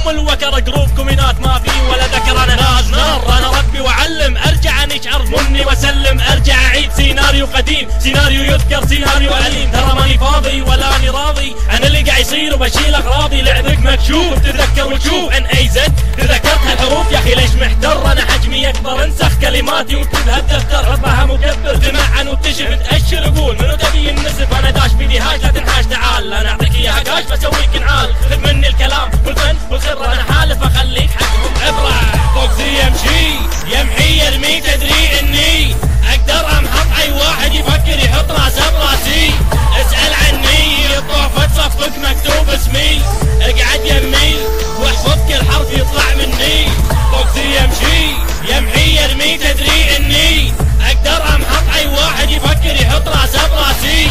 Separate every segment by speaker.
Speaker 1: ام الوكر جروب كومينات ما في ولا ذكر. انا ناز نار انا ربي واعلم، ارجع انيش عرض مني واسلم، ارجع اعيد سيناريو قديم، سيناريو يذكر سيناريو اليم. ترى ماني فاضي ولا اني راضي عن اللي قاعد يصير وبشيل اغراضي. لعبك مكشوف تتذكر وتشوف ان اي زد تذكرت هالحروف يا اخي ليش محتر. انا حجمي اكبر انسخ كلماتي واكتبها بدفتر، ربعها مكبر تمعن وتشف تاشر قول منو تبي النسف. انا داش بيدي هاج لا تنحاش تعال، انا اعطيك اياها كاش بسويك انعال. خذ مني الكلام والفن والخبره انا حالف اخليك حقهم عبره. فوق زي يمشي يمحي يرمي تدري اني اقدر امحط اي واحد يفكر يحط راسه براسي. اسال عني الطوفه تصفق مكتوب اسمي، اقعد يمي واحفظ كل حرف يطلع مني. فوق زي يمشي يمحي يرمي تدري اني اقدر امحط اي واحد يفكر يحط راسه براسي.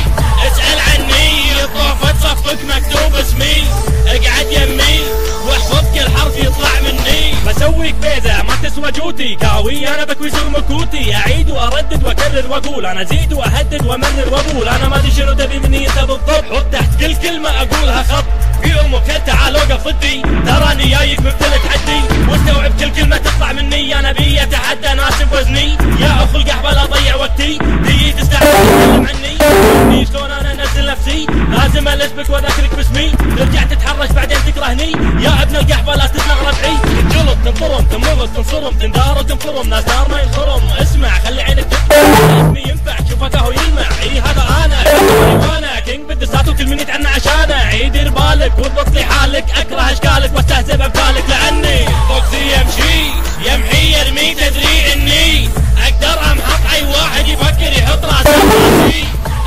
Speaker 1: اسال عني الطوفه تصفق مكتوب اسمي، اقعد يمي واحفظ كل حرف يطلع مني. بسويك بيزه ما تسوى جوتي، كاوي انا بكوي سر مكوتي، اعيد واردد واكرر واقول، انا ازيد واهدد وامرر واقول. انا ما ادري شنو تبي مني انت بالضبط، حط تحت كل كلمه اقولها خط. في امك تعال وقف ضدي، تراني جايك مبتلى تحدي، واستوعب كل كلمه تطلع مني. انا بي اتحدى ناسب وزني، يا اخو القحبه لا اضيع وقتي، تجي تستحق تتكلم عني. شلون انا انزل نفسي لازم الفك واذكرك باسمي، ترجع تتحرش بعدين تكرهني. يا ابن القحبه لا تسمع ربعي، تنجلط تنفرم تنمغط تنصرم تندار وتنفرم، ناس دار ما ينخرم. اسمع خلي عينك تطلع، اسمي ينفع شوفك اهو يلمع. اي هذا انا كينج بالدسات وكل من يتعنى عشانه. عيد دير بالك واضبط لي حالك، اكره اشكالك واستهزئ بامثالك لعني. فوق زي يمشي يمحي يرمي تدري اني اقدر امحط اي واحد يفكر يحط راسه براسي.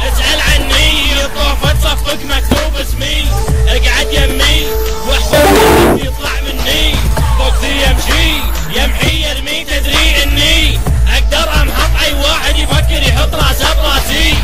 Speaker 1: اسال عني الطوفه تصفق مكتوب اسمي، اقعد يمي واحفظ يطلع مني. فوق زي يمشي يمحي يرمي تدري اني اقدر امحط اي واحد يفكر يحط راسه براسي.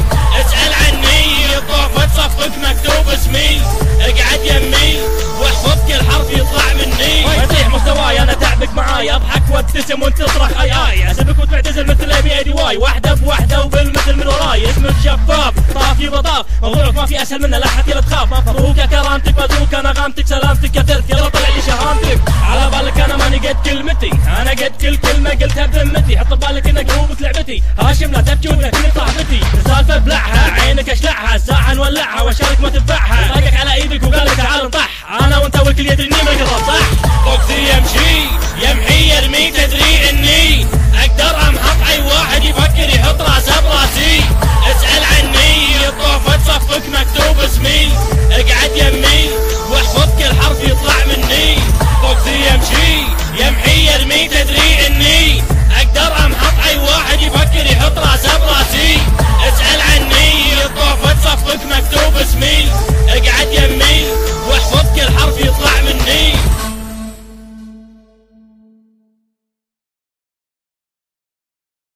Speaker 1: اسال عني الطوفه تصفق مكتوب اسمي، اقعد يمي واحفظ كل حرف يطلع مني. يطيح مستواي انا تعبك معاي، اضحك وابتسم وانت تصرخ اي اسبك وتعتزل مثل ابي اي دي واي، واحده بوحده وبالمثل من وراي. اسمك شفاف طافي بطاف، موضوعك ما في اسهل منه لا حتى لا تخاف. مفروك كرامتك مدروك انا غامتك سلامتك كثرت يلا طلع لي شهامتك. على بالك انا ماني قد كلمتي، انا قد كل كلمه قلتها بذمتي. حط ببالك انك جروبك لعبتي، هاشم لا تبكي وتكوني صاحبتي. السالفه بلعها عينك اشلعها، الساعه نولعها واشارك ما تنفعها. طاقك على ايدك وقال لك تعال نطح، انا وانت والكل يدري اني ملك الرب صح. فوق زي يمشي يمحي يرمي تدري اني اقدر امحط اي واحد يفكر يحط راسه براسي. اسال عني الطوفه تصفق مكتوب اسمي، اقعد يمي واحفظ كل حرف يطلع مني. فوق زي يمشي يمحي يرمي تدري